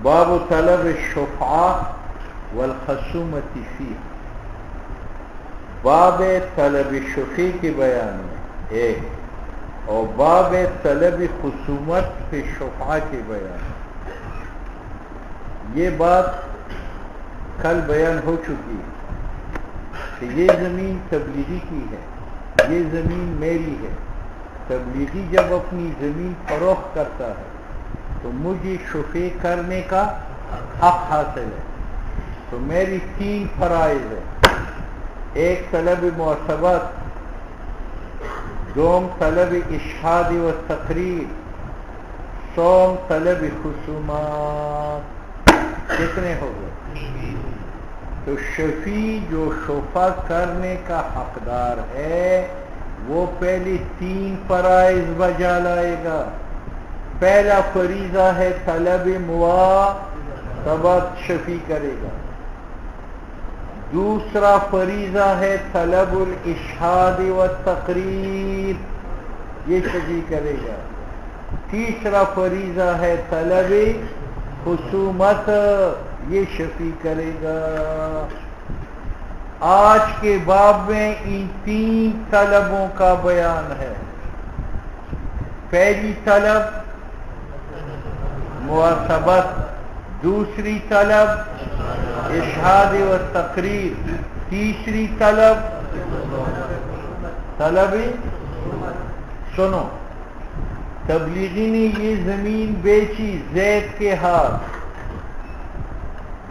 باب طلب الشفعة والخصومة فيه. باب طلب شفیع کے بیان میں ایک، اور باب طلب خصومت فی شفعہ کے بیان میں. یہ بات کل بیان ہو چکی کہ یہ زمین تبلیغی کی ہے، یہ زمین میری ہے. تبلیغی جب اپنی زمین فروخت کرتا ہے تو مجھے شفیع کرنے کا حق حاصل ہے. تو میری 3 فرائض ہے: ایک طلب معصبت، دوم طلب اشہاد و تقریر، سوم طلب خصومات. کتنے ہو گئے؟ تو شفیع جو شفاع کرنے کا حقدار ہے وہ پہلے 3 فرائض بجا لائے گا. پہلا فریضہ ہے طلب مواصبت، شفیع کرے گا. دوسرا فریضہ ہے طلب الاشہاد والتقریر، یہ شفیع کرے گا. تیسرا فریضہ ہے طلب خصومت، یہ شفیع کرے گا. آج کے باب میں ان 3 طلبوں کا بیان ہے. پہلی طلب مواصبت، دوسری طلب اشہاد و تقریر، تیسری طلب سنو. تبلیغی نے یہ زمین بیچی زید کے ہاتھ،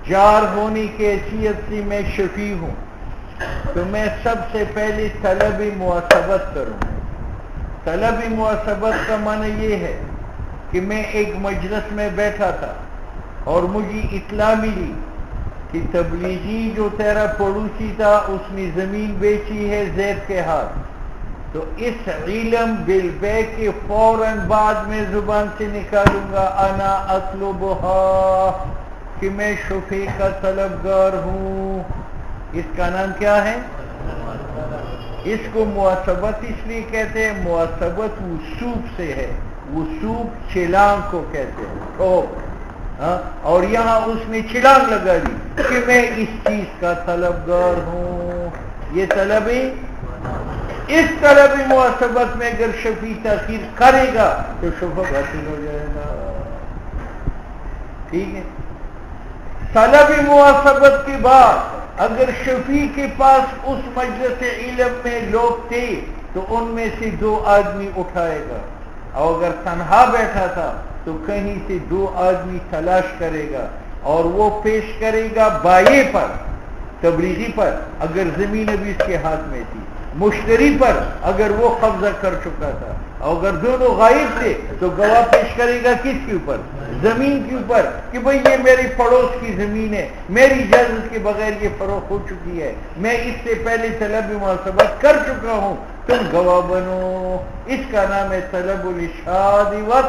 جار ہونے کی حیثیت سے میں شفیع ہوں. تو میں سب سے پہلے طلب مواصبت کروں. طلب مواصبت کا معنی یہ ہے کہ میں ایک مجلس میں بیٹھا تھا اور مجھے اطلاع ملی کہ تبلیغی جو تیرا پڑوسی تھا اس نے زمین بیچی ہے زید کے ہاتھ. تو اس علم بالبیع کے فوراً بعد میں زبان سے نکالوں گا انا اطلبها، کہ میں شفیع کا طلبگار ہوں. اس کا نام کیا ہے؟ اس کو مواصبت اس لیے کہتے ہیں، مواصبت وثوق سے ہے. وثوق چھلانگ کو کہتے ہیں. اور یہاں اس نے چھلانگ لگا دی کہ میں اس چیز کا طلبگار ہوں. یہ طلب، اس طلب مواصبت میں اگر شفیع تاخیر کرے گا تو شفاعت حاصل ہو جائے گا. ٹھیک ہے. طلب مواصبت کے بعد اگر شفیع کے پاس اس مجلس علم میں لوگ تھے تو ان میں سے 2 آدمی اٹھائے گا، اور اگر تنہا بیٹھا تھا تو کہیں سے 2 آدمی تلاش کرے گا اور وہ پیش کرے گا بائع پر، تبلیغی پر اگر زمین ابھی اس کے ہاتھ میں تھی، مشتری پر اگر وہ قبضہ کر چکا تھا. اور اگر دونوں غائب تھے تو گواہ پیش کرے گا کس کے اوپر؟ زمین کے اوپر، کہ بھئی یہ میری پڑوس کی زمین ہے، میری اجازت کے بغیر یہ فروخت ہو چکی ہے، میں اس سے پہلے طلب مواصبت کر چکا ہوں، تم گواہ بنو. اس کا نام ہے طلب الاشہاد و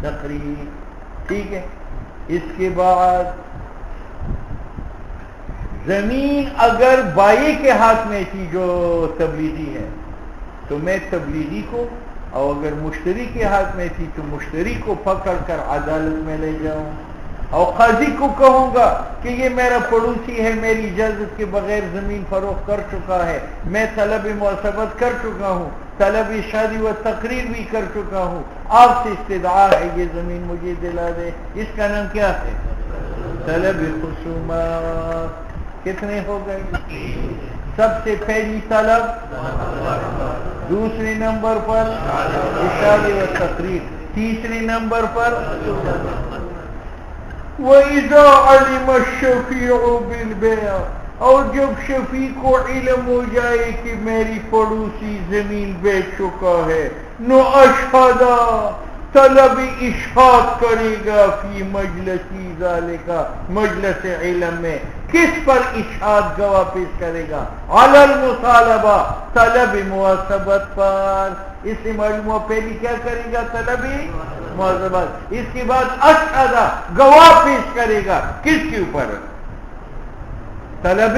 تقریر. ٹھیک ہے. اس کے بعد زمین اگر بائع کے ہاتھ میں تھی جو تبلیغی ہے تو میں تبلیغی کو، اور اگر مشتری کے ہاتھ میں تھی تو مشتری کو پکڑ کر عدالت میں لے جاؤں اور قاضی کو کہوں گا کہ یہ میرا پڑوسی ہے، میری اجازت کے بغیر زمین فروخت کر چکا ہے، میں طلب مواصبت کر چکا ہوں، طلب شادی و تقریر بھی کر چکا ہوں، آپ سے استدعا ہے یہ زمین مجھے دلا دے. اس کا نام کیا ہے؟ طلب خصومات. کتنے ہو گئے؟ سب سے پہلی طلب، دوسرے نمبر پر اشہاد و تقریر، تیسرے نمبر پر وَإِذَا عَلِمَ الشَّفِيعُ بِالْبَيْعِ، اور جب شفیع کو علم ہو جائے کہ میری پڑوسی زمین بیچ چکا ہے، نُأَشْهَدَ، طلب اشہاد کرے گا فی مجلسی ذالکا، مجلس علم میں. کس پر اشہاد گواہ پیش کرے گا؟ علی المطالبہ، طلب مواصبت پر. اس سے معلوم ہوا پہلی کیا کرے گا؟ طلب مواصبت. اس کے بعد اشہدہ، گواہ پیش کرے گا کس کے اوپر؟ طلب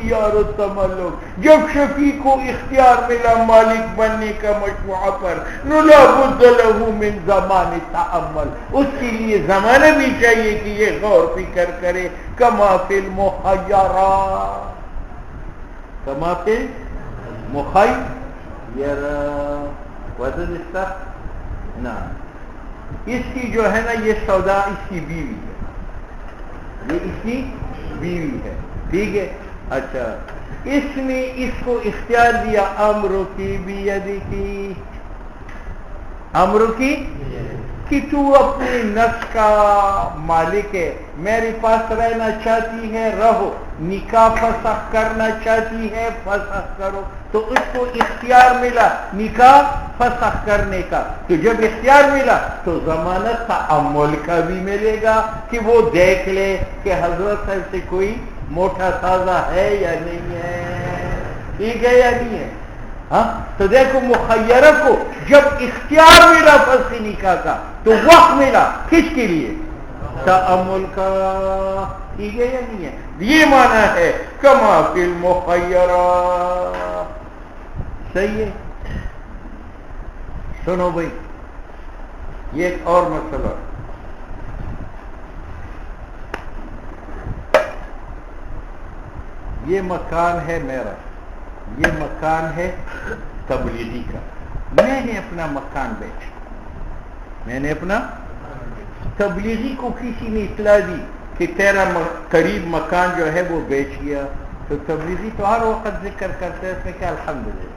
الاختیار التملک، جب شفیع کو اختیار ملا مالک بننے کا مجموعہ پر، لا بد له من زمان تأمل، اس کے لیے زمانہ بھی چاہیے کہ یہ غور فکر کرے، کما فی المخیرہ، کما فی المخیرہ وزن استخ نا، اس کی جو ہے نا یہ سودا اس کی بیوی ہے، یہ اس کی بیوی ہے، ٹھیک ہے. اچھا اس نے اس کو اختیار دیا، امر کی بیدی کی، امر کی کہ تو اپنے نفس کا مالک ہے، میرے پاس رہنا چاہتی ہے رہو، نکاح فسخ کرنا چاہتی ہے فسخ کرو. تو اس کو اختیار ملا نکاح فسخ کرنے کا، تو جب اختیار ملا تو ضمانت تأمل کا بھی ملے گا کہ وہ دیکھ لے کہ حضرت صاحب سے کوئی موٹا تازہ ہے یا نہیں ہے، ٹھیک ہے یا نہیں ہے. ہاں تو دیکھو مخیرہ کو جب اختیار ملا فسخ نکاح کا تو وقت ملا کس کے لیے؟ تأمل کا، ٹھیک ہے یا نہیں ہے. یہ معنی ہے کما فی المخیرہ. صحیح ہے. سنو بھائی یہ ایک اور مسئلہ، یہ مکان ہے میرا، یہ مکان ہے تبلیغی کا، میں نے اپنا مکان بیچا، میں نے اپنا، تبلیغی کو کسی نے اطلاع دی کہ تیرا قریب مکان جو ہے وہ بیچ گیا، تو تبلیغی تو ہر وقت ذکر کرتے ہیں اس میں کیا الحمدللہ،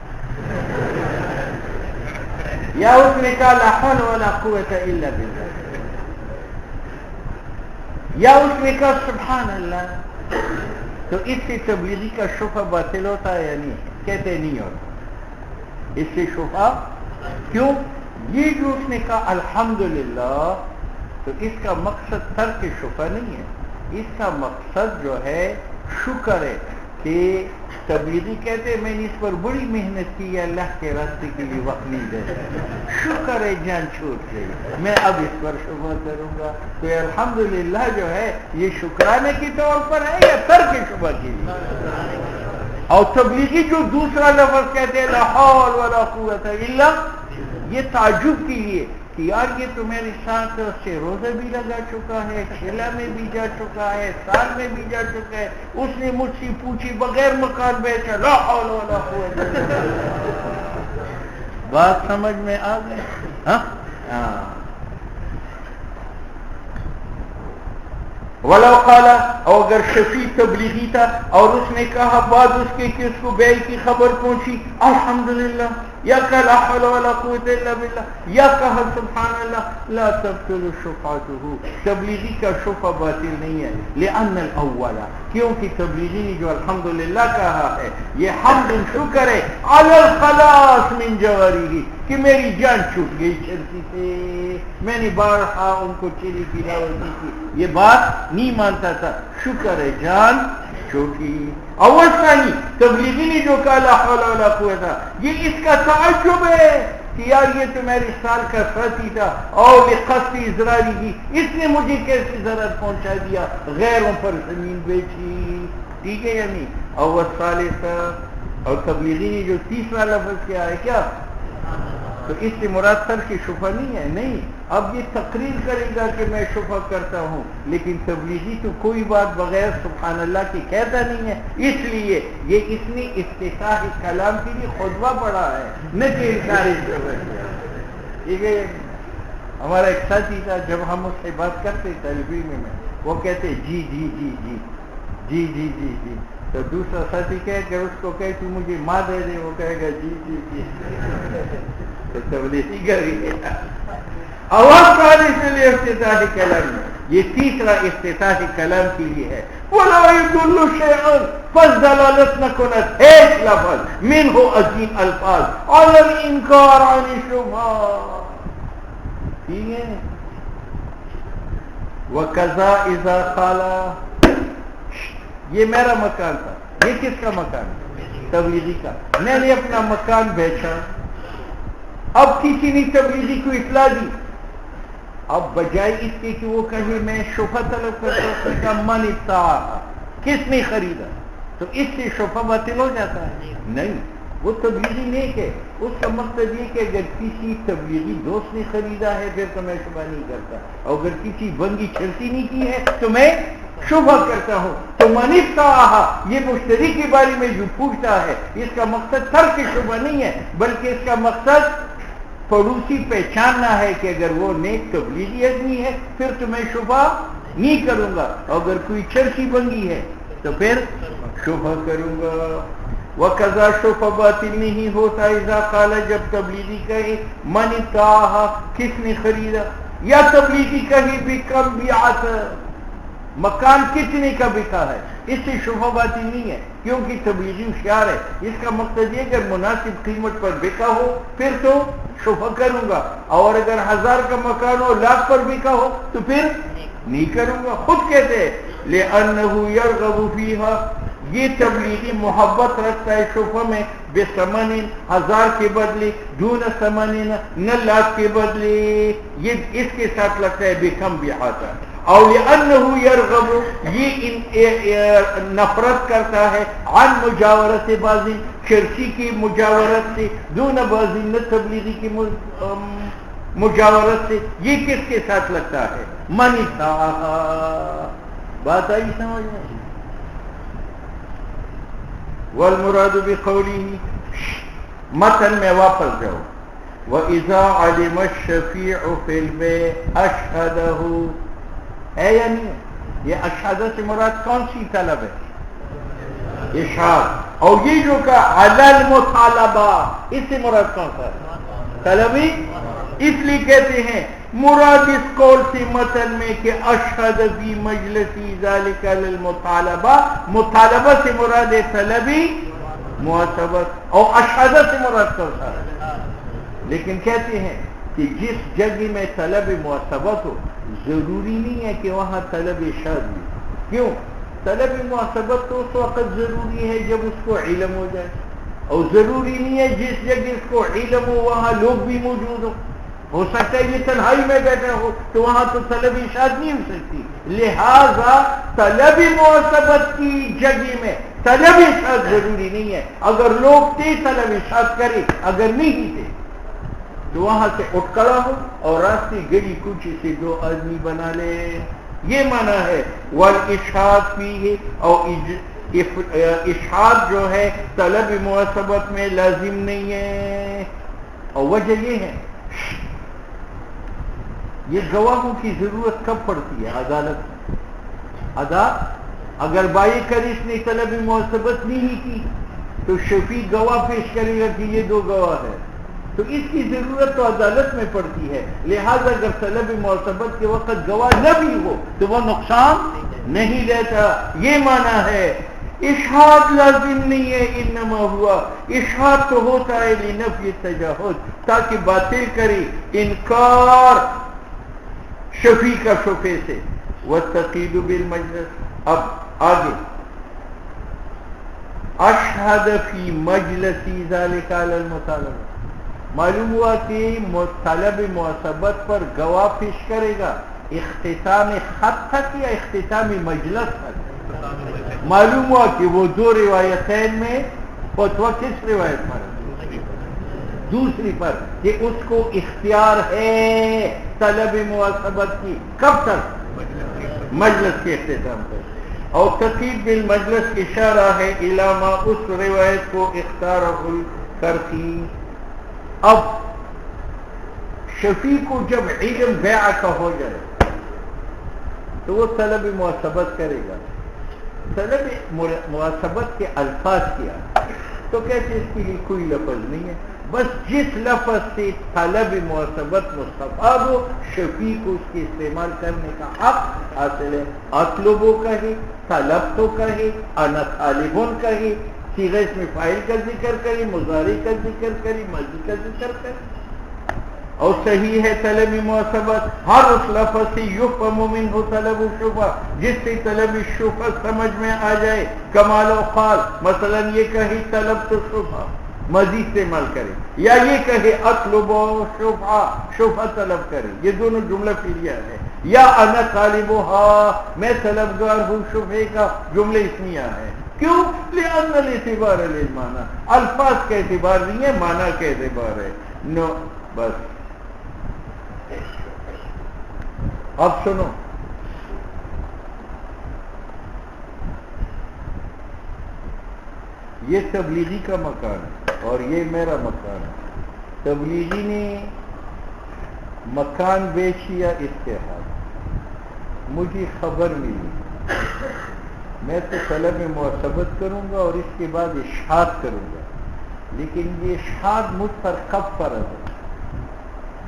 یا اس نے کہا لا حول ولا قوت الا باللہ، یا اس نے کہا سبحان اللہ. تو اس سے تبلیغی کا شفع باطل ہوتا ہے یا نہیں؟ کہتے نہیں ہوتا. اس سے شفع کیوں؟ یہ جو اس نے کہا الحمدللہ، تو اس کا مقصد ترک شفع نہیں ہے، اس کا مقصد جو ہے شکر ہے کہ تبلیغی کہتے ہیں میں نے اس پر بڑی محنت کی ہے، اللہ کے راستے کے لیے وقت نہیں دے رہا، شکر ہے جان چھوٹ گئی، میں اب اس پر شکر کروں گا. تو الحمدللہ جو ہے یہ شکرانے کی طور پر ہے یا ترک شفع کے لیے؟ اور تبلیغی جو دوسرا لفظ کہتے ہیں لا حول ولا قوت الا، یہ تعجب کے لیے کہ یار یہ تو میرے ساتھ سے روزہ بھی لگا چکا ہے، کھیلا میں بھی جا چکا ہے، سال میں بھی جا چکا ہے، اس نے مجھ سے پوچھی بغیر مکان بیچا، لا حول ولا قوت. بات سمجھ میں آ گئی؟ ہاں ولو قال، اور اگر شفیع تبلیغی تھا اور اس نے کہا بعد اس کے کہ اس کو بیع کی خبر پہنچی الحمدللہ، یا کہا لا حول ولا قوت الا باللہ، یا کہا سبحان اللہ، لا تبطل شفاعته، تبلیغی کا شفع باطل نہیں ہے. لأن الاول، کیونکہ تبلیغی نے جو الحمدللہ کہا ہے یہ حمد شکر ہے علی الخلاص من جوارحہ، کہ میری جان چھوٹ گئی چرسی سے، میں نے بارہا ان کو چیری پلاوی کی، یہ بات نہیں مانتا تھا، شکر ہے جان چھوٹی. اول ثانی تبلیغی نے جو کہا لا حول ولا قوت، یہ اس کا تعجب ہے کہ یار یہ تو میری سال کا ساتھی تھا اور لقصد اضراری کی، اس نے مجھے کیسے ضرر پہنچا دیا، غیروں پر زمین بیچی، ٹھیک ہے یا نہیں. اول ثالثہ، اور تبلیغی نے جو تیسرا لفظ کیا ہے کیا، تو اس سے مراد ترک شفع نہیں ہے، نہیں. اب یہ تقریر کرے گا کہ میں شفع کرتا ہوں، لیکن تبلیغی تو کوئی بات بغیر سبحان اللہ کی کہتا نہیں ہے، اس لیے یہ اس نے افتتاح کلام کے لیے خطبہ پڑھا ہے، نہ کہ انکار شفع کیا. ٹھیک ہے. ہمارا ایک ساتھی تھا، جب ہم اس سے بات کرتے طالب علم میں، وہ کہتے جی جی جی جی جی جی جی جی، تو دوسرا ساتھی کہے کہ اس کو کہے تو مجھے ماں دے دے، وہ کہے گا جی جی جی. تو تبلیغی کری آواز پڑھنے کے لیے افتتاح کلام، یہ تیسرا افتتاح کلام کے لیے ہے. وَلَا يَدُلُّ شَيْءٌ، پس دلالت نہ کند ایک لفظ منہ عظیم الفاظ علی الانکار عن الشبہہ. ٹھیک ہے. وَكَذَا إِذَا قَالَ، یہ میرا مکان تھا، یہ کس کا مکان ہے؟ تبلیغی کا. میں نے اپنا مکان بیچا، اب کسی نے تبلیغی کو اطلاع دی، اب بجائے اس کے کہ وہ کہے میں شفع طلب کرتا ہوں، اس نے کہا من ابتاع، کس نے خریدا؟ تو اس سے شبہ باطل ہو جاتا ہے؟ نہیں، وہ تبلیغی نیک ہے، اس کا مقصد یہ کہ اگر کسی تبلیغی دوست نے خریدا ہے پھر تو میں شبہ نہیں کرتا، اور اگر کسی بنگی چھرتی نہیں کی ہے تو میں شبہ کرتا ہوں۔ تو من افتاح، یہ مشتری کے بارے میں جو پوچھتا ہے اس کا مقصد ترک شبہ نہیں ہے، بلکہ اس کا مقصد پڑوسی پہچاننا ہے کہ اگر وہ نیک تبلیغی آدمی ہے پھر تو میں شبہ نہیں کروں گا، اور اگر کوئی چرسی بنگی ہے تو پھر شبہ کروں گا۔ وَقَضَا شبہ باطل نہیں ہوتا اذا قال، جب تبلیغی کہے من افتاح، کس نے خریدا، یا تبلیغی کہے بکم بیعت، مکان کتنے کا بکا ہے، اس سے شبہ باطل نہیں ہے، کیونکہ تبلیغی ہوشیار ہے، اس کا مقصد یہ کہ اگر مناسب قیمت پر بکا ہو پھر تو شبہ کروں گا، اور اگر 1000 کا مکان ہو، 1,00,000 پر بکا ہو تو پھر نہیں کروں گا۔ خود کہتے ہیں لِأَنَّهُ يَرْغَبُ فِيهَا، یہ تبلیغی محبت رکھتا ہے شبہ میں، بثمن، 1000 کے بدلے، دون ثمن، نہ 1,00,000 کے بدلے، یہ اس کے ساتھ لگتا ہے بکم بیعت، اور لِأَنَّهُ يَرْغَبُ، یہ نفرت کرتا ہے عن مجاورت بعض، چرسی کی مجاورت سے، دون بعض، نہ تبلیغی کی مجاورت سے، یہ کس کے ساتھ لگتا ہے؟ من افتاح۔ بات آئی سمجھ میں؟ والمراد بقوله، متن میں واپس جاؤ، وَإِذَا عَلِمَ الشَّفِيعُ فِي الْبَيْعِ أَشْهَدَهُ، ہے یا نہیں؟ یہ اشہادہ سے مراد کون سی طلب ہے؟ اشہاد۔ اور یہ جو کہا علی المطالبہ، اس سے مراد کون سا ہے؟ طلبی۔ اس لیے کہتے ہیں مراد اس قول سے متن میں کہ اشہد فی مجلسی ذالک للمطالبہ، مطالبہ سے مراد ہے طلبی محاسبت، اور اشہدہ سے مراد کون سا ہے؟ لیکن کہتے ہیں کہ جس جگہ میں طلب محاسبت ہو ضروری نہیں ہے کہ وہاں طلب اشہاد بھی۔ کیوں؟ طلب محاسبت تو اس وقت ضروری ہے جب اس کو علم ہو جائے، اور ضروری نہیں ہے جس جگہ اس کو علم ہو وہاں لوگ بھی موجود ہو سکتا ہے یہ تنہائی میں بیٹھا ہو تو وہاں تو طلب اشہاد نہیں ہو سکتی، لہذا طلب محاسبت کی جگہ میں طلب اشہاد ضروری نہیں ہے، اگر لوگ تھے طلب اشہاد کرے، اگر نہیں تھے تو وہاں سے اٹھ کھڑا ہو اور راستے گلی کوچے سے 2 آدمی بنا لے، یہ معنی ہے۔ والاشہاد فیہ، اور اشہاد جو ہے طلب محاسبت میں لازم نہیں ہے، اور وجہ یہ ہے یہ گواہوں کی ضرورت کب پڑتی ہے؟ عدالت میں۔ اگر بائی کرش نے طلب محاسبت نہیں کی تو شفیع گواہ پیش کرے گا کہ یہ 2 گواہ ہے، تو اس کی ضرورت تو عدالت میں پڑتی ہے، لہذا اگر طلب محاسبت کے وقت گواہ نہ بھی ہو تو وہ نقصان نہیں لیتا، یہ معنی ہے۔ اشہاد لازم نہیں ہے، انما ہوا، اشہاد تو ہوتا ہے لنفی تجاہد، تاکہ باطل کرے انکار شفیع کا شفیع سے، والتقید بالمجلس۔ اب آگے اشہد فی مجلسی ذالک علی المطالبہ، معلوم ہوا کہ طلب محاسبت پر گواہ پیش کرے گا اختتام خط تک یا اختتام مجلس تک؟ معلوم ہوا کہ وہ 2 روایتین میں فتویٰ کس روایت پر؟ دوسری پر، کہ اس کو اختیار ہے طلب محاسبت کی، کب تک؟ مجلس کے اختتام تک۔ اور تقید بالمجلس اشارہ ہے الی ما، اس روایت کو اختیار کرتی۔ اب شفیع کو جب علم بیع کا ہو جائے تو وہ طلب محاسبت کرے گا۔ طلب محاسبت کے الفاظ کیا تو کہتے اس کے لیے کوئی لفظ نہیں ہے، بس جس لفظ سے طلب محاسبت مستفاد ہو شفیع کو اس کے استعمال کرنے کا حق حاصل ہے۔ اطلبو کہے، طلب تو کہے، انا طالبون کہے، صیغہ اس میں فاعل کا ذکر کرے، مضارع کا ذکر کرے، ماضی کا ذکر کرے، اور صحیح ہے طلب محاسبت ہر اس لفظ سے یفہم منہ طلب الشفعہ، جس سے طلب الشفعہ سمجھ میں آ جائے۔ کما لو قال، مثلا یہ کہے طلب تو شفعہ، ماضی استعمال کرے، یا یہ کہے اطلب شفعہ، شفعہ طلب کرے، یہ دونوں جملہ فعلیہ ہے، یا انا طالبها، میں طلبگار ہوں شفعے کا، جملہ اسمیہ ہے۔ کیوں؟ لأن الاعتبار للمعنی، الفاظ کا اعتبار نہیں ہے، معنی کا اعتبار ہے. نو بس. اب سنو، یہ تبلیغی کا مکان ہے اور یہ میرا مکان ہے. تبلیغی نے مکان بیچ لیا اتحاد، مجھے خبر ملی، میں تو طلب معصبت کروں گا اور اس کے بعد اشاعت کروں گا. لیکن یہ اشاعت مجھ پر کب فرض ہے؟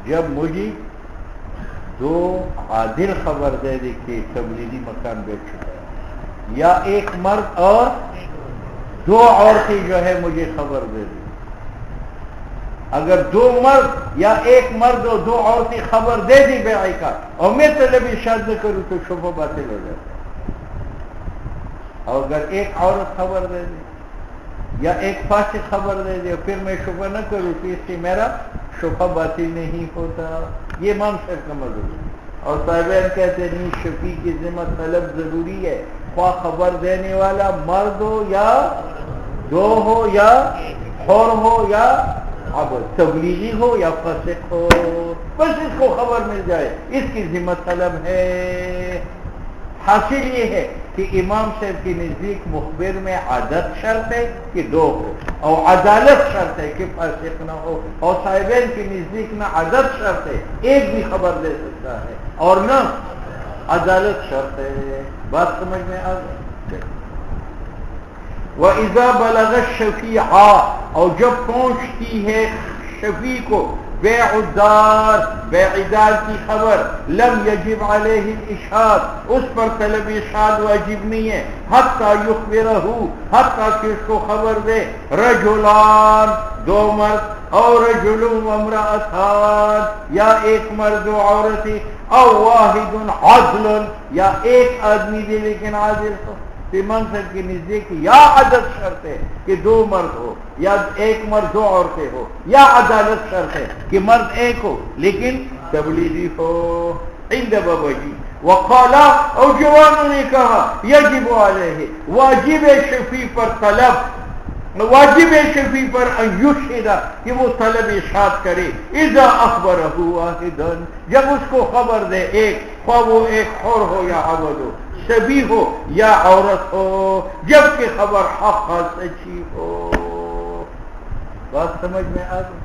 جب مجھے دو عادل خبر دے دے کہ تبلیغی مکان بیچ چکا ہے، یا ایک مرد اور دو عورتیں جو ہے مجھے خبر دے دیں. اگر دو مرد یا ایک مرد اور دو عورتیں خبر دے دی بیعی کا اور میں طلب ارشاد نہ کروں تو شبہ باطل ہو جاتا ہے. اور اگر ایک عورت خبر دے دے یا ایک فاسق خبر دے دے اور پھر میں شبہ نہ کروں تو اس سے میرا شبہ باطل نہیں ہوتا. یہ امام صاحب کا مذہب ہے. اور صاحبین کہتے ہیں نہیں، شفیع کی ذمہ طلب ضروری ہے، خواہ خبر دینے والا مرد ہو یا دو ہو یا حر ہو یا عبد، تبلیغی ہو یا فاسق ہو، بس اس کو خبر مل جائے، اس کی ذمہ طلب ہے. حاصل یہ ہے کہ امام صاحب کے نزدیک مخبر میں عادت شرط ہے کہ دو ہو، اور عدالت شرط ہے کہ فاسق نہ ہو. اور صاحبین کے نزدیک نہ عادت شرط ہے، ایک بھی خبر دے سکتا ہے، اور نہ عدالت شرط ہے. بات سمجھ میں آ گئی؟ وَإِذَا بَلَغَ الشَّفِيعَ، اور جب پہنچتی ہے شفیع کو بیع الدار، بیع دار کی خبر، لم یجب علیہ الاشہاد، اس پر طلب اشہاد واجب نہیں ہے، حتی یخبرہ، حتی کہ اس کو خبر دے رجلان، دو مرد، اور رجل وامرأتان، یا ایک مرد دو عورتیں، او واحد عدل، یا ایک آدمی دے لیکن عادل ہو. امام صاحب کے نزدیک یا عدد شرط ہے کہ دو مرد ہو، یا ایک مرد دو عورتیں ہو، یا عدالت شرط ہے کہ مرد ایک ہو لیکن تبلیغی ہو. عند بابا جی وقالا، اور جوانوں نے کہا یجب علیہ، واجب شفیع پر طلب، واجب شفیع پر ان یشہد، کہ وہ طلب اشاعت کرے، اذا اخبرہ واحدا، جب اس کو خبر دے ایک، خواہ وہ ایک حر ہو یا عبد ہو، شبیہ ہو یا عورت ہو، جبکہ خبر حق سچی ہو. بات سمجھ میں آ گئی؟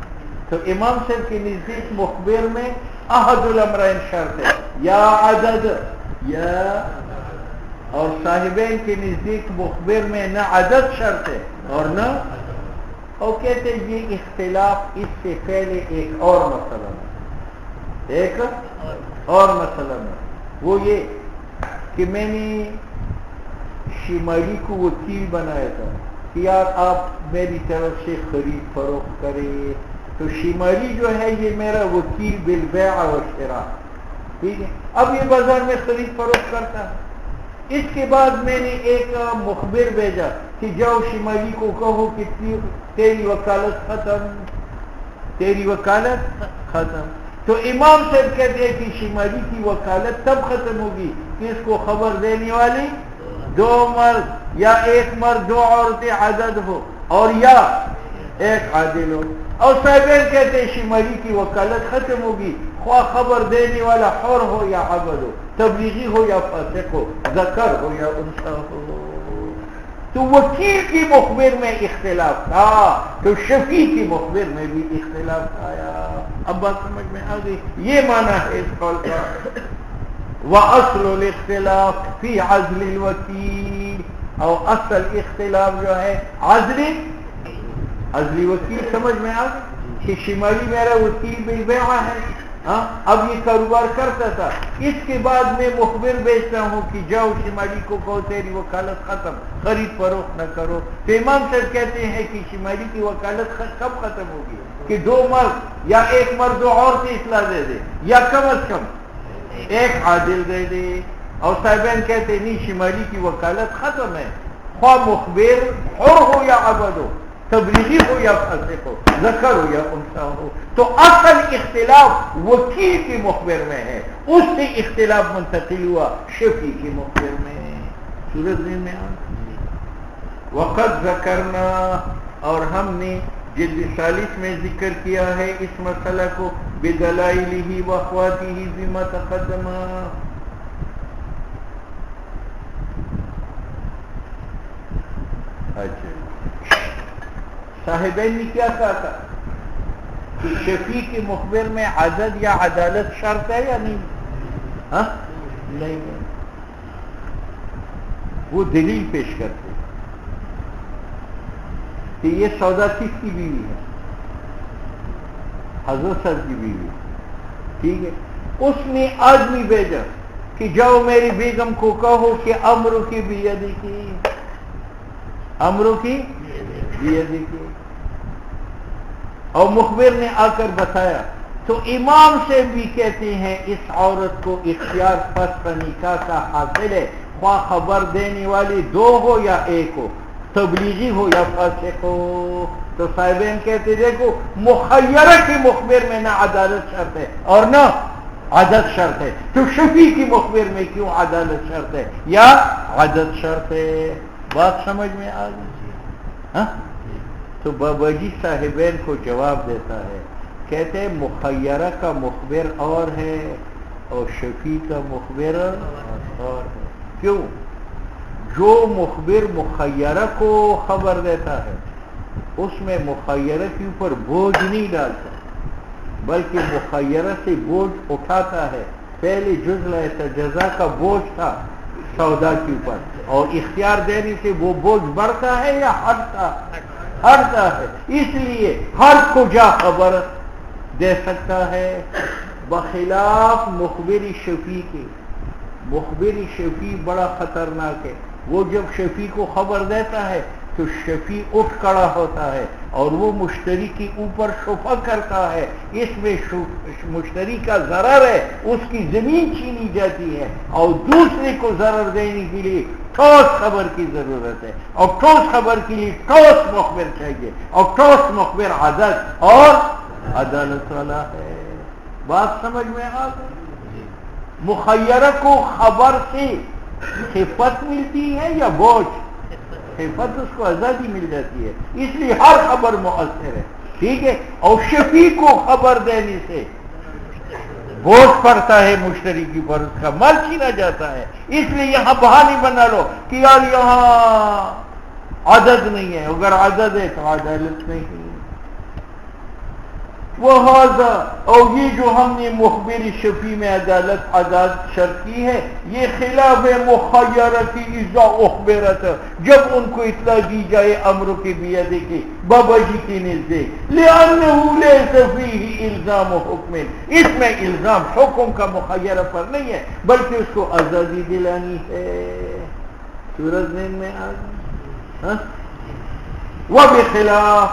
تو امام صاحب کے نزدیک مخبر میں احد الامرین شرط ہے، یا عدد یا، اور صاحبین کے نزدیک مخبر میں نہ عدد شرط ہے اور نہ، اور کہتے ہیں یہ اختلاف اس سے پہلے ایک اور مسئلہ ہے، ایک اور مسئلہ ہے، وہ یہ کہ میں نے شمالی کو وکیل بنایا تھا کہ یار آپ میری طرف سے خرید فروخت کرے، تو شمالی جو ہے یہ میرا وکیل بالبیع و شراء، ٹھیک ہے. اب یہ بازار میں خرید فروخت کرتا ہے. اس کے بعد میں نے ایک مخبر بھیجا کہ جاؤ شمالی کو کہو کہ تیری وکالت ختم، تیری وکالت ختم. تو امام صاحب کہتے ہیں کہ شمالی کی وکالت تب ختم ہوگی کہ اس کو خبر دینے والی دو مرد، یا ایک مرد دو عورتیں عدد ہو، اور یا ایک عادل ہو. اور صاحبین کہتے ہیں شمالی کی وکالت ختم ہوگی خواہ خبر دینے والا حر ہو یا عبد ہو، تبلیغی ہو یا فاسق ہو، ذکر ہو یا انثی ہو. تو وکیل کی مخبر میں اختلاف تھا تو شفیع کی مخبر میں بھی اختلاف آیا. اب بات سمجھ میں آ گئی؟ یہ معنی ہے اس قول کا. وَأَصْلُ الْاخْتِلَافِ فِي عَزْلِ الْوَكِيلِ، اور اصل اختلاف جو ہے عزلی وکیل. سمجھ میں آ گئی کہ شمالی میرا وکیل بالبیع ہے، اب یہ کاروبار کرتا تھا، اس کے بعد میں مخبر بیچتا ہوں کہ جاؤ شمالی کو کہو تیری وکالت ختم، خرید فروخت نہ کرو. تو امام صاحب کہتے ہیں کہ شمالی کی وکالت کب ختم ہوگی کہ دو مرد یا ایک مرد دو عورتیں اطلاع دے دے، یا کم از کم ایک عادل دے دے. اور صاحبین کہتے نہیں، شمالی کی وکالت ختم ہے، خواہ مخبر حر ہو یا عبد ہو، تبلیغی ہو یا فاسق ہو، ذکر ہو یا انثی ہو. تو اصل اختلاف وکیل کی مخبر میں ہے، اس سے اختلاف منتقل ہوا شفیع کی مخبر میں. سورج میں وقد ذکرنا، اور ہم نے جلد 40 میں ذکر کیا ہے اس مسئلہ کو، بدلائلہ واخواتہ بما تقدم. اچھا، صاحبین نے کیا کہا تھا کہ شفیع کے مخبر میں عدد یا عدالت شرط ہے یا نہیں؟ ہاں نہیں ہے. وہ دلیل پیش کرتے کہ یہ سودا کس کی بیوی ہے؟ حضرت سر کی بیوی. ٹھیک ہے، اس نے آدمی بھیجا کہ جاؤ میری بیگم کو کہو کہ امرو کی بیدی کی، امرو کی بیدی کی، اور مخبر نے آ کر بتایا. تو امام سے بھی کہتے ہیں اس عورت کو اختیار فسخ نکاح کا حاصل ہے، خواہ خبر دینے والی دو ہو یا ایک ہو، تبلیغی ہو یا فاسق ہو. تو صاحبین کہتے دیکھو مخیرہ کی مخبر میں نہ عدالت شرط ہے اور نہ عدد شرط ہے، تو شفیع کی مخبر میں کیوں عدالت شرط ہے یا عدد شرط ہے؟ بات سمجھ میں آ گئی؟ ہاں. تو بابا جی صاحبین کو جواب دیتا ہے، کہتے ہیں مخیرہ کا مخبر اور ہے اور شفیع کا مخبر اور ہے. کیوں؟ جو مخبر مخیرہ کو خبر دیتا ہے اس میں مخیرہ کے اوپر بوجھ نہیں ڈالتا، بلکہ مخیرہ سے بوجھ اٹھاتا ہے. پہلے جزلہ جزا کا بوجھ تھا سودا کے اوپر، اور اختیار دینے سے وہ بوجھ بڑھتا ہے یا ہٹتا ہے. اس لیے ہر کو جا خبر دے سکتا ہے، بخلاف مخبر شفیع کے. مخبر شفیع بڑا خطرناک ہے. وہ جب شفیع کو خبر دیتا ہے تو شفیع اٹھ کھڑا ہوتا ہے اور وہ مشتری کے اوپر شفقت کرتا ہے. اس میں مشتری کا ضرر ہے، اس کی زمین چھینی جاتی ہے، اور دوسرے کو ضرر دینے کے لیے ٹھوس خبر کی ضرورت ہے، اور ٹھوس خبر کے لیے ٹھوس مخبر چاہیے، اور ٹھوس مخبر عدل اور عدالت والا ہے. بات سمجھ میں آ گئی؟ مخیرہ کو خبر سے خفت ملتی ہے یا بوجھ؟ خفت، اس کو آزادی مل جاتی ہے، اس لیے ہر خبر مؤثر ہے. ٹھیک ہے، اور شفیع کو خبر دینے سے بوجھ پڑتا ہے مشتری کے اوپر، اس کا مال چھینا جاتا ہے. اس لیے یہاں بہانے بنا لو کہ یار یہاں عدد نہیں ہے، اگر عدد ہے تو عدالت نہیں ہے. وہذا، اور یہ جو ہم نے مخبر شفیع میں عدالت شرط کی ہے، یہ خلاف مخیرہ کی اذا اخبرت، جب ان کو اطلاع دی جائے امر کی بیدی کی بابا جی کی نزدیک، لأنه ليس فيه الزام حکم، اس میں الزام حکم کا مخیرہ پر نہیں ہے بلکہ اس کو آزادی دلانی ہے. سورج ذہن میں آ گئی؟ وبخلاف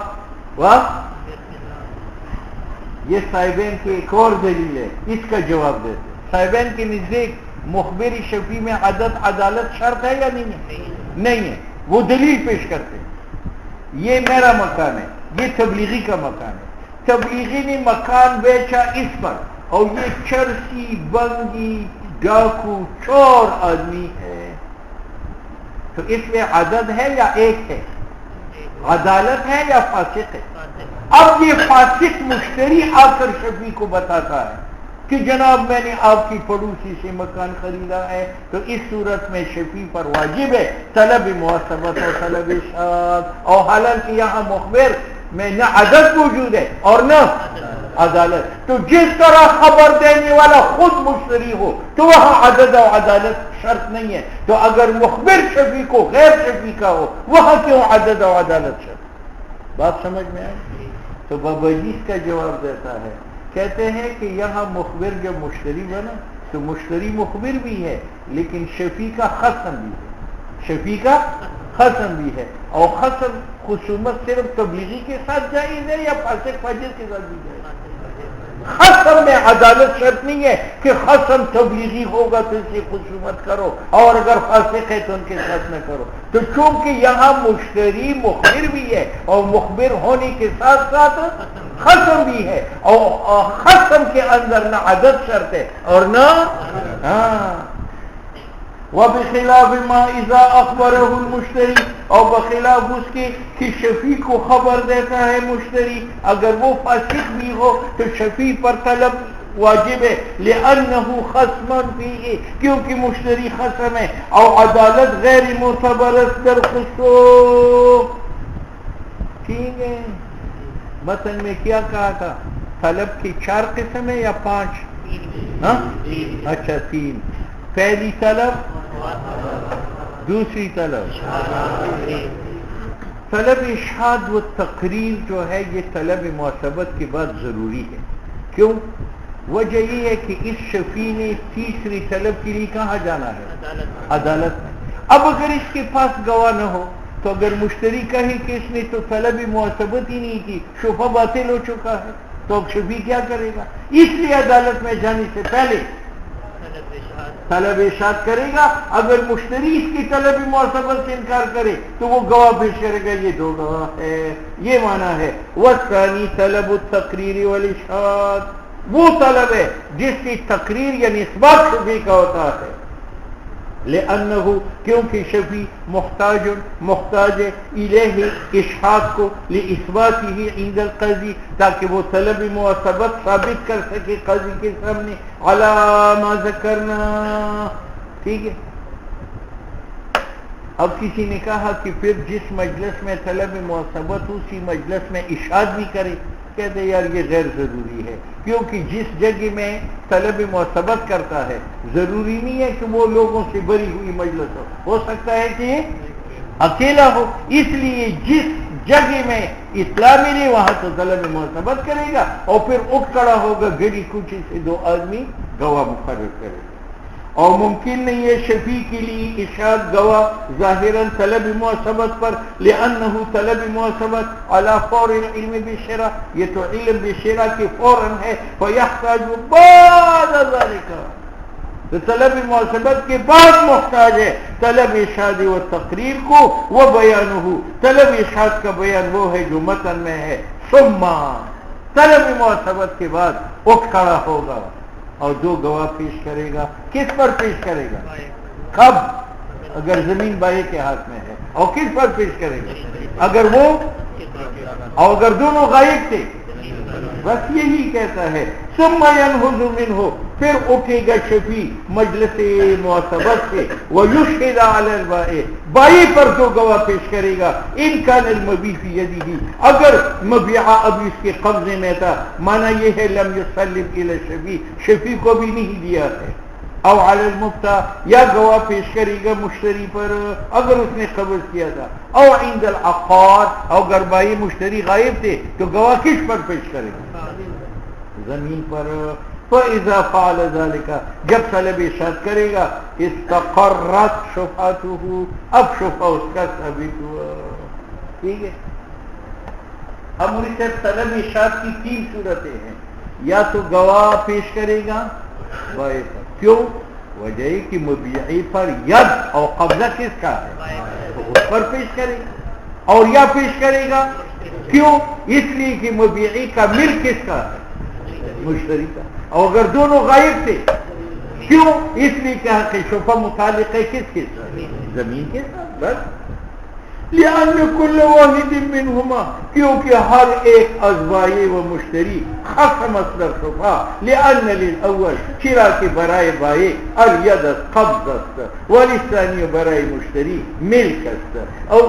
یہ صاحبین کی ایک اور دلیل ہے، اس کا جواب دیتے. صاحبین کے نزدیک مخبر شفیع میں عدالت شرط ہے یا نہیں ہے؟ نہیں ہے. وہ دلیل پیش کرتے ہیں، یہ میرا مکان ہے، یہ تبلیغی کا مکان ہے، تبلیغی نے مکان بیچا اس پر، اور یہ چرسی بنگی ڈاکو چور آدمی ہے، تو اس میں عدد ہے یا ایک ہے؟ عدالت ہے یا فاسق ہے؟ اب یہ فاسق مشتری آ کر شفیع کو بتاتا ہے کہ جناب میں نے آپ کی پڑوسی سے مکان خریدا ہے، تو اس صورت میں شفیع پر واجب ہے طلب موثبت اور طلب شاد، اور حالانکہ یہاں مخبر میں نہ عدد موجود ہے اور نہ عدالت. تو جس طرح خبر دینے والا خود مشتری ہو تو وہاں عدد اور عدالت شرط نہیں ہے، تو اگر مخبر شفیع کو غیر شفیع کا ہو وہاں کیوں عدد اور عدالت شرط؟ بات سمجھ میں آئی؟ تو بابا جی اس کا جواب دیتا ہے، کہتے ہیں کہ یہاں مخبر جب مشتری بنا تو مشتری مخبر بھی ہے لیکن شفیع کا خصم بھی ہے، شفیع کا خصم بھی ہے. اور خصم خصومت صرف تبلیغی کے ساتھ جائز ہے یا فاسق فاجر کے ساتھ بھی جائز؟ خصم میں عدالت شرط نہیں ہے کہ خصم تبلیغی ہوگا تو اس سے خصومت کرو اور اگر فاسق ہے تو ان کے ساتھ نہ کرو. تو چونکہ یہاں مشتری مخبر بھی ہے اور مخبر ہونے کے ساتھ ساتھ خصم بھی ہے، اور خصم کے اندر نہ عدد شرط ہے اور نہ وبخلاف ما اذا اخبره المشتری، اور بخلاف اس کے کہ شفیع کو خبر دیتا ہے مشتری، اگر وہ فاسق بھی ہو تو شفیع پر طلب واجب ہے، لأنه خصم فيه، کیونکہ مشتری خصم ہے، اور عدالت غیر معتبر در خصوص. ٹھیک ہے. متن میں کیا کہا تھا؟ طلب کی 4 قسم ہے یا 5؟ ہاں اچھا 3. پہلی طلب، دوسری طلب اشہاد و تقریر جو ہے یہ طلب معصبت کے بعد ضروری ہے. کیوں؟ وجہ یہ ہے کہ اس شفیع نے تیسری طلب کے لیے کہاں جانا ہے؟ عدالت میں. اب اگر اس کے پاس گواہ نہ ہو تو اگر مشتری کہے کہ اس نے تو طلب معصبت ہی نہیں کی، شفع باطل ہو چکا ہے، تو اب شفیع کیا کرے گا؟ اس لیے عدالت میں جانے سے پہلے طلب اشہاد کرے گا. اگر مشتری اس کی طلب معصبت سے انکار کرے تو وہ گواہ پیش کرے گا. یہ 2 گواہ ہے، یہ معنی ہے. والثانی طلب التقریر والاشہاد، وہ طلب ہے جس کی تقریر یعنی اثبات شفیع کا ہوتا ہے. لأنه، کیونکہ شفیع محتاج الیہ اشہاد کو، لاثباته عند القاضی، تاکہ وہ طلب معصبت ثابت کر سکے قاضی کے سامنے. علی ما ذکرنا. ٹھیک ہے. اب کسی نے کہا کہ پھر جس مجلس میں طلب معصبت اسی مجلس میں اشہاد بھی کرے. کہتے یار یہ غیر ضروری ہے، کیونکہ جس جگہ میں طلب معصبت کرتا ہے ضروری نہیں ہے کہ وہ لوگوں سے بری ہوئی مجلس ہو سکتا ہے کہ اکیلا ہو. اس لیے جس جگہ میں اطلاع ملے وہاں تو طلب معصبت کرے گا، اور پھر اٹھ کھڑا ہوگا گڑی کوچی سے 2 آدمی گواہ مقرر کرے گا. اور ممکن نہیں ہے شفیع کے لیے اشہاد گواہ ظاہراً طلب معصبت پر، لأنه طلب معصبت علی فور العلم بالشرع، یہ تو علم بالشرع کے فوراً ہے. فیحتاج بعد ذلك، تو طلب معصبت کے بعد محتاج ہے طلب اشہاد و تقریر کو. وہ بیانہ، طلب اشہاد کا بیان وہ ہے جو متن میں ہے. ثم، طلب معصبت کے بعد اٹھ کھڑا ہوگا اور 2 گواہ پیش کرے گا. کس پر پیش کرے گا؟ کب؟ اگر زمین بائیں کے ہاتھ میں ہے. اور کس پر پیش کرے گا؟ اگر وہ، اور اگر دونوں غائب تھے. بس یہی کہتا ہے. ثم ينهض منه، پھر اٹھے گا شفیع مجلس معصبت سے. ويشهد على البائع، بائع پر 2 گواہ پیش کرے گا. ان كان المبيع في يده، اگر مبيع ابھی اس کے قبضے میں تھا. معنی یہ ہے لم يسلم الى الشفيع، شفیع کو بھی نہیں دیا ہے. او علی المبتاع، یا گواہ پیش کرے گا مشتری پر اگر اس نے قبض کیا تھا. او عند العقار، اگر بائع مشتری غائب تھے تو گواہ کس پر پیش کرے گا؟ زمین پر. فاذا فعل ذلك، جب طلب اشہاد کرے گا، استقرت شفعته، اب شفع اس کا ثابت ہوا. ٹھیک ہے. اب مجھے طلب اشہاد کی 3 صورتیں ہیں. یا تو گواہ پیش کرے گا بائع پر. کیوں؟ وجہ ہے کہ مبیعی پر ید اور قبضہ کس کا ہے؟ تو اس پر پیش کرے گا. اور یا پیش کرے گا. کیوں؟ اس لیے کہ مبیعی کا ملک کس کا ہے؟ مشتری کا. اور اگر دونوں غائب تھے. کیوں؟ اس لیے کہ شفع متعلق ہے کس کے ساتھ؟ زمین کے ساتھ. بس. لأن كل واحد منهما، کیونکہ ہر ایک از بائع و مشتری خصم مصدر شفع. لأن للأول، چرا کے برائے بائع الید قبض است، وللثانی برائے مشتری ملک است. اور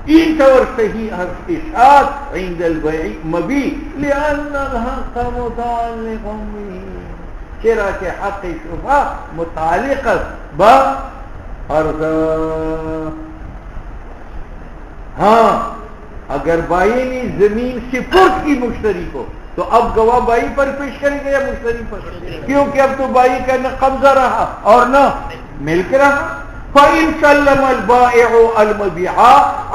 این طور صحیح اشہاد عند البیع مبیع لأن الحق متعلق به، چرا کے حق شفع متعلق با عرضہ. ہاں اگر بائع نے زمین سپرد کی مشتری کو تو اب گواہ بائع پر پیش کرے گا یا مشتری پر؟ کیونکہ اب تو بائع کا نہ قبضہ رہا اور نہ ملک رہا. فَإِن سَلَّمَ الْبَائِعُ الْمَبِيعَ،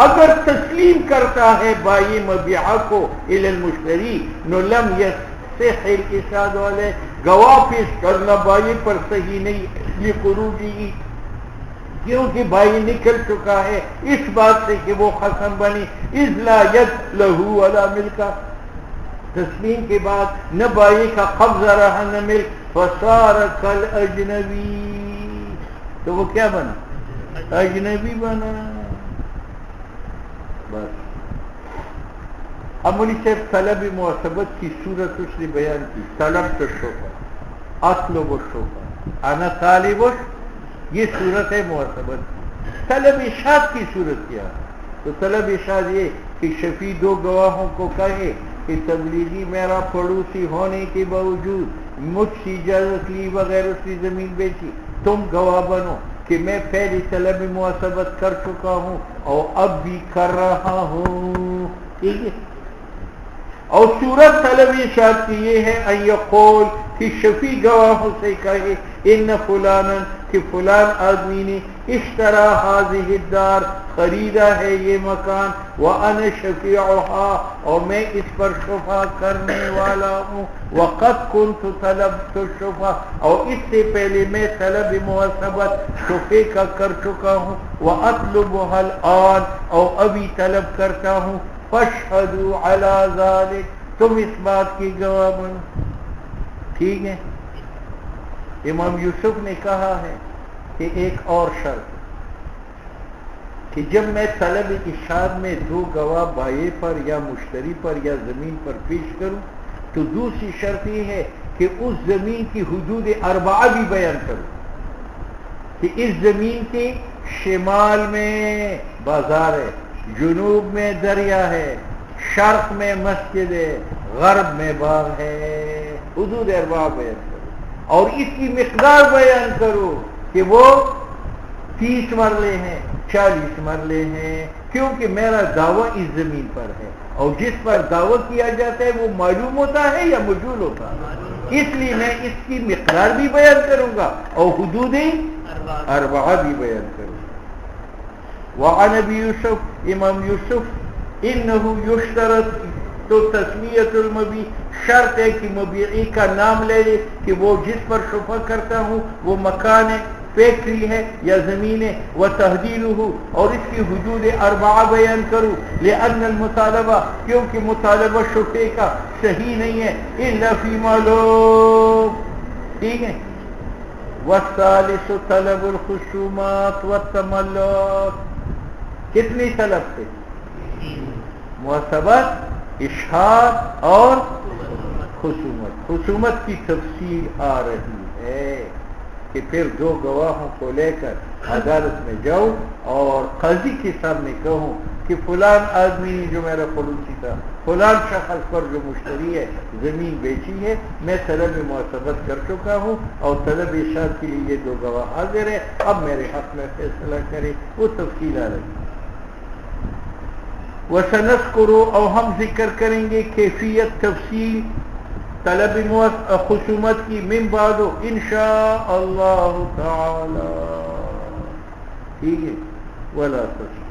اگر تسلیم کرتا ہے بائع مبیعہ کو إِلَى الْمُشْتَرِي، نو لم يصح الإشهاد علیہ، گواہ پیش کرنا بائع پر صحیح نہیں. لِخُرُوجِهِ، کیونکہ بھائی نکل چکا ہے اس بات سے کہ وہ خصم بنی. اذ لا ید لہو ولا ملکا، تسلیم کے بعد نہ بھائی کا قبضہ رہا نہ ملک. فصار کالاجنبی، تو وہ کیا بنا؟ اجنبی بنا. بس اب مولوی صاحب طلب معصبت کی صورت اس نے بیان کی. طلب الشفع، اطلب الشفع، انا طالب، یہ صورت ہے معصبت کی. طلب اشاعت کی صورت کیا؟ تو طلب اشاعت یہ کہ شفیع دو گواہوں کو کہے کہ تبلیغی میرا پڑوسی ہونے کے باوجود مجھ سے اجازت لی بغیر اس کی زمین بیچی، تم گواہ بنو کہ میں پہلی طلب معصبت کر چکا ہوں اور اب بھی کر رہا ہوں. ٹھیک ہے. اور صورت طلب اشاعت کی یہ ہے ان یقول کہ شفیع گواہوں سے کہے ان فلانا کہ فلان آدمی نے اشترا هذه الدار خریدا ہے یہ مکان، وانا شفیعها اور میں اس پر شفاع کرنے والا ہوں، وقد كنت طلبت الشفاع اور اس سے پہلے میں طلب معصبت شفیع کا کر چکا ہوں، واطلبها الان اور ابھی طلب کرتا ہوں، فاشهدوا على ذلك تم اس بات کی گواہ بنو. ٹھیک ہے. امام یوسف نے کہا ہے کہ ایک اور شرط کہ جب میں طلب اشاعت میں دو گواہ بائع پر یا مشتری پر یا زمین پر پیش کروں تو دوسری شرط یہ ہے کہ اس زمین کی حدود اربعہ بھی بیان کروں کہ اس زمین کے شمال میں بازار ہے، جنوب میں دریا ہے، شرق میں مسجد ہے، غرب میں باغ ہے. حدود اربعہ بیان کرو اور اس کی مقدار بیان کرو کہ وہ 30 مرلے ہیں، 40 مرلے ہیں، کیونکہ میرا دعویٰ اس زمین پر ہے اور جس پر دعویٰ کیا جاتا ہے وہ معلوم ہوتا ہے یا مجہول ہوتا ہے، اس لیے میں اس کی مقدار بھی بیان کروں گا اور حدود اربعہ بھی بیان کروں گا. وعن ابی یوسف امام یوسف انہو یشترط تو تسمیت المبیع شرط ہے کہ مبیعی کا نام لے لے کہ وہ جس پر شفع کرتا ہوں وہ مکان ہے، فیکٹری ہے یا زمین ہے، وتحدیدہ اور اس کی حدود اربعہ بیان کروں، لأن المطالبہ کیونکہ مطالبہ شفع کا صحیح نہیں ہے الا فی معلوم. ٹھیک ہے. والثالث طلب الخصومات والتملک. کتنی طلب تھے؟ معصبت، اشہاد اور خصومت. خصومت کی تفصیل آ رہی ہے کہ پھر دو گواہوں کو لے کر عدالت میں جاؤ اور قاضی کے سامنے کہوں کہ فلان آدمی نے جو میرا پڑوسی تھا فلان شخص پر جو مشتری ہے زمین بیچی ہے، میں طلب معصبت کر چکا ہوں اور طلب اشاعت کے لیے یہ دو گواہ حاضر ہے، اب میرے حق میں فیصلہ کرے. وہ تفصیل آ رہی ہے. وَسَنَذْكُرُ اور ہم ذکر کریں گے کیفیت تفصیل طلب خصومت کی من بعد انشاء اللہ تعالی. ٹھیک ہے. ولا تشاء